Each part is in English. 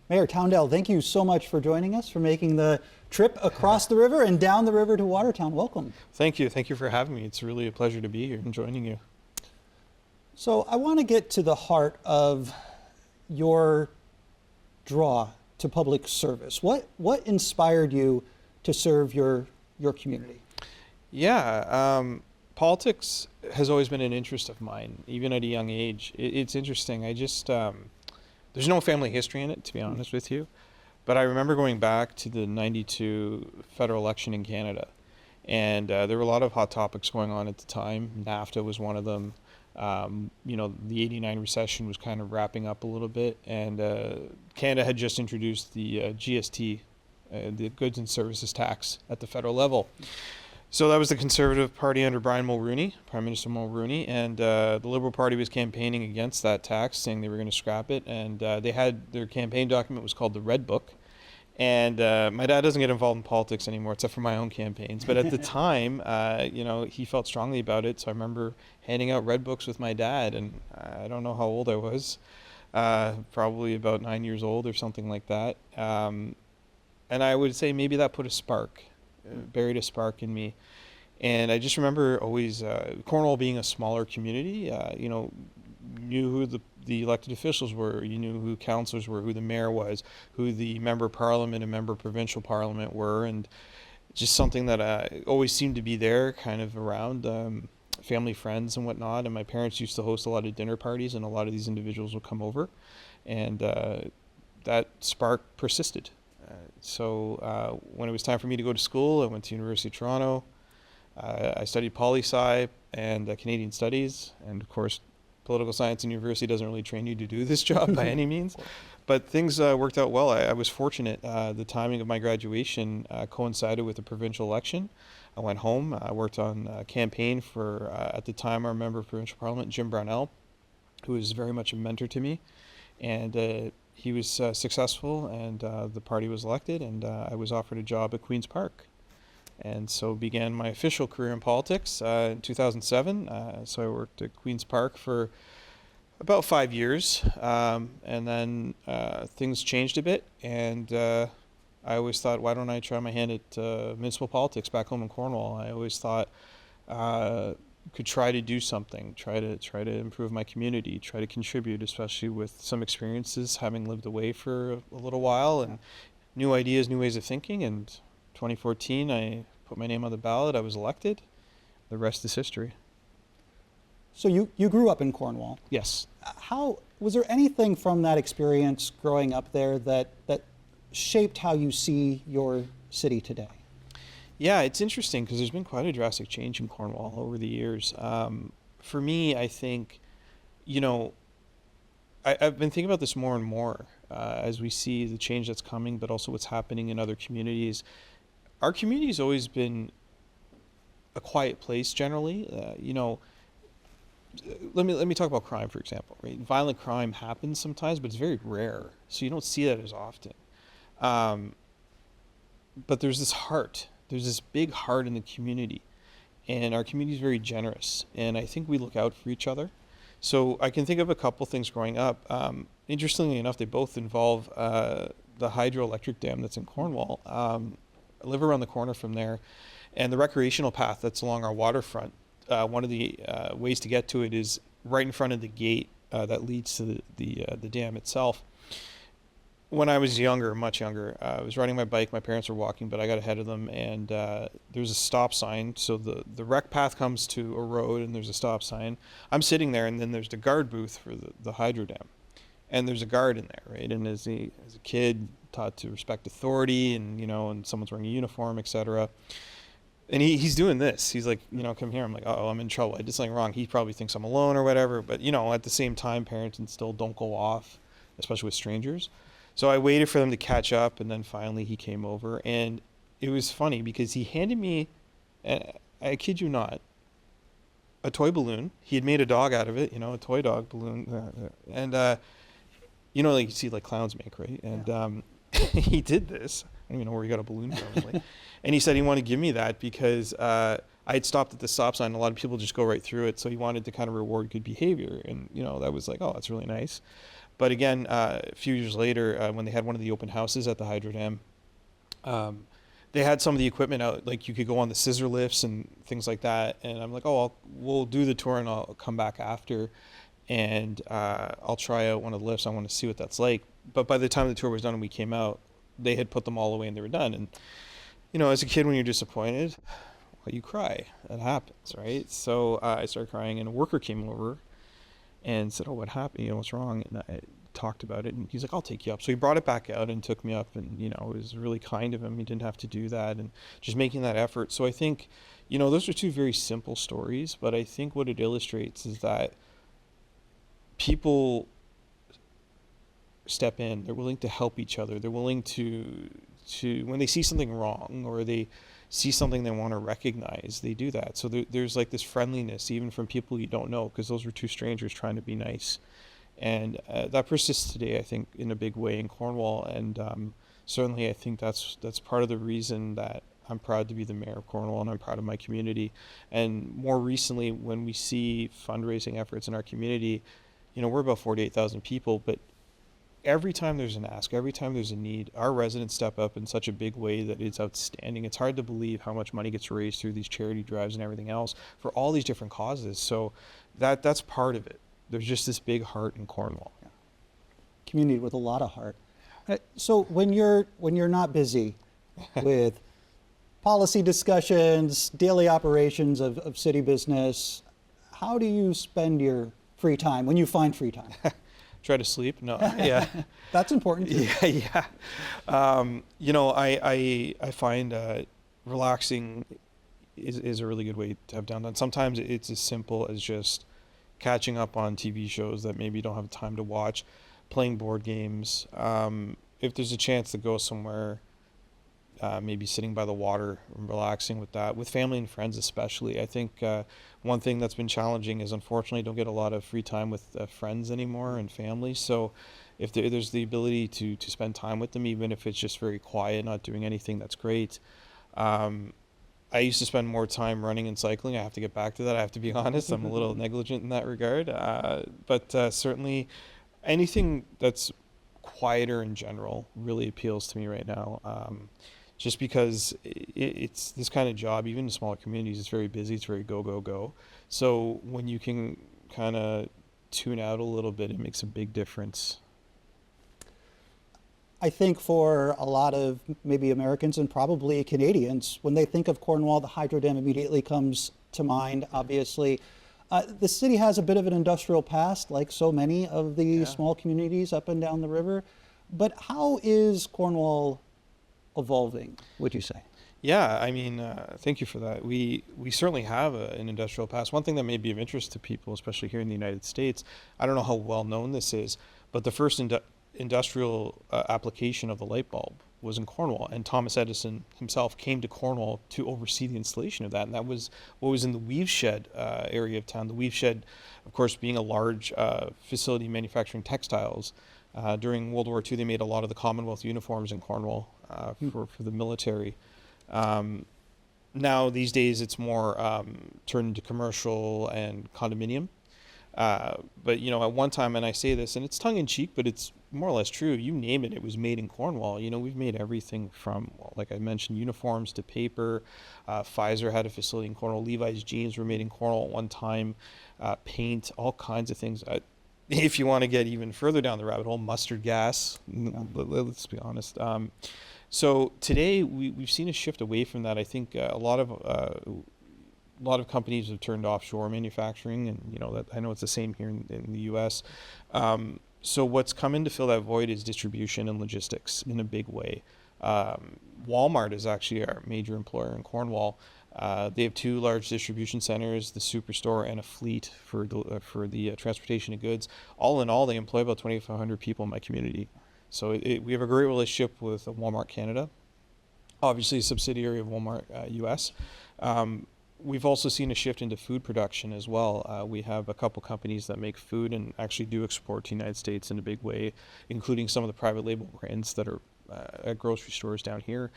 Mayor Towndale, thank you so much for joining us, for making the trip across the river and down the river to Watertown. Welcome. Thank you. Thank you for having me. It's really a pleasure to be here and joining you. So I want to get to the heart of your draw to public service. What inspired you to serve your community? Yeah, politics has always been an interest of mine, even at a young age. It's interesting. I just, there's no family history in it, to be honest with you. But I remember going back to the '92 federal election in Canada. And there were a lot of hot topics going on at the time. NAFTA was one of them. The '89 recession was kind of wrapping up a little bit. And Canada had just introduced the GST, the goods and services tax at the federal level. So that was the Conservative Party under Prime Minister Mulroney, and the Liberal Party was campaigning against that tax, saying they were going to scrap it. And they had their campaign document was called the Red Book. And my dad doesn't get involved in politics anymore, except for my own campaigns. But at the time, he felt strongly about it. So I remember handing out Red Books with my dad, and I don't know how old I was, probably about 9 years old or something like that. And I would say maybe that put a spark. Buried a spark in me. And I just remember always, Cornwall being a smaller community, knew who the elected officials were, you knew who councillors were, who the mayor was, who the member of parliament and member of provincial parliament were, and just something that always seemed to be there kind of around, family, friends and whatnot. And my parents used to host a lot of dinner parties, and a lot of these individuals would come over, and that spark persisted. So when it was time for me to go to school, I went to University of Toronto. I studied poli-sci and Canadian studies, and of course political science in university doesn't really train you to do this job by any means, but things worked out well. I was fortunate. The timing of my graduation coincided with the provincial election. I went home. I worked on a campaign for, at the time, our member of provincial parliament, Jim Brownell, who was very much a mentor to me, and he was successful, and the party was elected, and I was offered a job at Queen's Park. And so began my official career in politics in 2007. So I worked at Queen's Park for about 5 years, and then things changed a bit, and I always thought, why don't I try my hand at municipal politics back home in Cornwall? I always thought could try to do something, try to improve my community, try to contribute, especially with some experiences, having lived away for a little while, and new ideas, new ways of thinking. And 2014, I put my name on the ballot. I was elected. The rest is history. So you grew up in Cornwall. Yes. How was there anything from that experience growing up there that shaped how you see your city today? Yeah, it's interesting because there's been quite a drastic change in Cornwall over the years. For me, I think, I've been thinking about this more and more as we see the change that's coming, but also what's happening in other communities. Our community has always been a quiet place generally. Let me talk about crime, for example. Right? Violent crime happens sometimes, but it's very rare, so you don't see that as often. But there's this heart. There's this big heart in the community, and our community is very generous, and I think we look out for each other. So I can think of a couple things growing up. Interestingly enough, they both involve the hydroelectric dam that's in Cornwall. I live around the corner from there, and the recreational path that's along our waterfront, one of the ways to get to it is right in front of the gate that leads to the dam itself. When I was younger, much younger, I was riding my bike. My parents were walking, but I got ahead of them, and there's a stop sign. So the rec path comes to a road, and there's a stop sign. I'm sitting there, and then there's the guard booth for the hydro dam, and there's a guard in there, right? And as a kid, taught to respect authority, and and someone's wearing a uniform, etc. And he's doing this. He's like, come here. I'm like, oh, I'm in trouble. I did something wrong. He probably thinks I'm alone or whatever. But at the same time, parents instill don't go off, especially with strangers. So I waited for them to catch up, and then finally he came over, and it was funny because he handed me, I kid you not, a toy balloon. He had made a dog out of it, a toy dog balloon, and like you see like clowns make, right? And he did this. I don't even know where he got a balloon from, really. And he said he wanted to give me that because I had stopped at the stop sign. A lot of people just go right through it, so he wanted to kind of reward good behavior, and that was like, oh, that's really nice. But again, a few years later, when they had one of the open houses at the hydro dam, they had some of the equipment out, like you could go on the scissor lifts and things like that. And I'm like, oh, we'll do the tour and I'll come back after, and I'll try out one of the lifts. I want to see what that's like. But by the time the tour was done and we came out, they had put them all away and they were done. And as a kid, when you're disappointed, well, you cry. That happens, right? So I started crying, and a worker came over and said, oh, what happened? What's wrong? And I talked about it, and he's like, I'll take you up. So he brought it back out and took me up, and, it was really kind of him. He didn't have to do that, and just making that effort. So I think, those are two very simple stories, but I think what it illustrates is that people step in, they're willing to help each other. They're willing to when they see something wrong or they see something they want to recognize, they do that. So there's like this friendliness, even from people you don't know, because those were two strangers trying to be nice. And that persists today, I think, in a big way in Cornwall. And certainly I think that's part of the reason that I'm proud to be the mayor of Cornwall, and I'm proud of my community. And more recently, when we see fundraising efforts in our community, we're about 48,000 people, but every time there's an ask, every time there's a need, our residents step up in such a big way that it's outstanding. It's hard to believe how much money gets raised through these charity drives and everything else for all these different causes. So that's part of it. There's just this big heart in Cornwall. Yeah. Community with a lot of heart. So when you're not busy with policy discussions, daily operations of city business, how do you spend your free time when you find free time? Try to sleep. No, yeah. That's important too. Yeah. I find relaxing is a really good way to have downtime. Sometimes it's as simple as just catching up on TV shows that maybe you don't have time to watch, playing board games. If there's a chance to go somewhere, maybe sitting by the water and relaxing with that, with family and friends especially. I think one thing that's been challenging is, unfortunately, I don't get a lot of free time with friends anymore and family. So if there's the ability to spend time with them, even if it's just very quiet, not doing anything, that's great. I used to spend more time running and cycling. I have to get back to that. I have to be honest. I'm a little negligent in that regard. But certainly anything that's quieter in general really appeals to me right now. Just because it's this kind of job, even in smaller communities, it's very busy, it's very go, go, go. So when you can kind of tune out a little bit, it makes a big difference. I think for a lot of maybe Americans and probably Canadians, when they think of Cornwall, the hydro dam immediately comes to mind, obviously. The city has a bit of an industrial past, like so many of the small communities up and down the river. But how is Cornwall evolving, would you say? Yeah, I mean, thank you for that. We certainly have an industrial past. One thing that may be of interest to people, especially here in the United States, I don't know how well known this is, but the first industrial application of the light bulb was in Cornwall, and Thomas Edison himself came to Cornwall to oversee the installation of that, and that was what was in the weave shed area of town. The weave shed, of course, being a large facility manufacturing textiles. During World War II, they made a lot of the Commonwealth uniforms in Cornwall for the military. Now, these days, it's more turned into commercial and condominium. But, at one time, and I say this, and it's tongue-in-cheek, but it's more or less true, you name it, it was made in Cornwall. We've made everything from, like I mentioned, uniforms to paper. Pfizer had a facility in Cornwall. Levi's jeans were made in Cornwall at one time. Paint, all kinds of things. If you want to get even further down the rabbit hole, mustard gas, let's be honest. So today we've seen a shift away from that. I think a lot of companies have turned offshore manufacturing, and that I know it's the same here in the U.S. So what's come in to fill that void is distribution and logistics in a big way. Walmart is actually our major employer in Cornwall. They have two large distribution centers, the superstore and a fleet for the transportation of goods. All in all, they employ about 2,500 people in my community. So we have a great relationship with Walmart Canada, obviously a subsidiary of Walmart US. We've also seen a shift into food production as well. We have a couple companies that make food and actually do export to the United States in a big way, including some of the private label brands that are at grocery stores down here.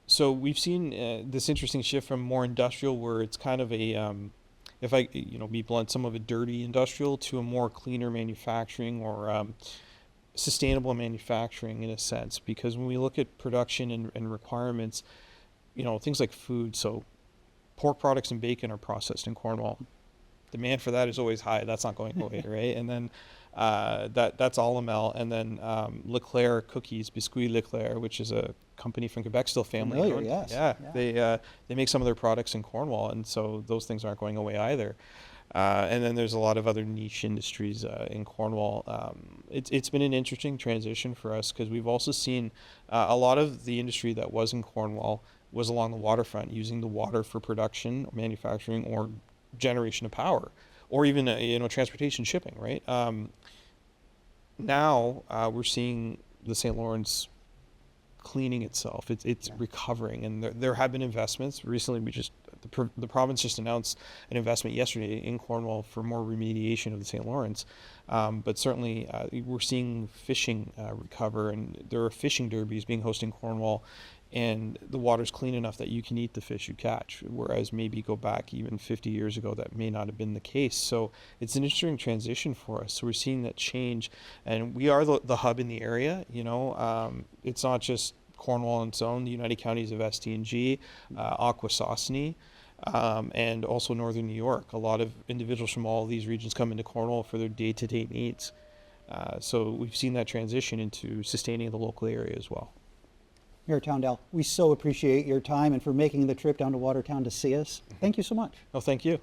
So we've seen this interesting shift from more industrial, where it's kind of if I, be blunt, some of it dirty industrial to a more cleaner manufacturing or sustainable manufacturing in a sense. Because when we look at production and requirements, things like food, so pork products and bacon are processed in Cornwall. Demand for that is always high. That's not going away, right? And then that's Alamel, and then Leclerc cookies, Biscuit Leclerc, which is a company from Quebec, still family Familiar, owned. yes. Yeah, they make some of their products in Cornwall, and so those things aren't going away either. And then there's a lot of other niche industries in Cornwall. It's been an interesting transition for us because we've also seen a lot of the industry that was in Cornwall was along the waterfront, using the water for production, or manufacturing, or generation of power, or even transportation, shipping. Right now, we're seeing the St. Lawrence cleaning itself. It's recovering, and there have been investments recently. The province just announced an investment yesterday in Cornwall for more remediation of the St. Lawrence. But certainly, we're seeing fishing recover, and there are fishing derbies being hosted in Cornwall, and the water's clean enough that you can eat the fish you catch, whereas maybe go back even 50 years ago, that may not have been the case. So it's an interesting transition for us. So we're seeing that change, and we are the hub in the area. It's not just Cornwall on its own. The United Counties of ST&G, Akwesasne, and also Northern New York. A lot of individuals from all of these regions come into Cornwall for their day-to-day needs. So we've seen that transition into sustaining the local area as well. Mayor Towndale, we so appreciate your time and for making the trip down to Watertown to see us. Thank you so much. Oh, thank you.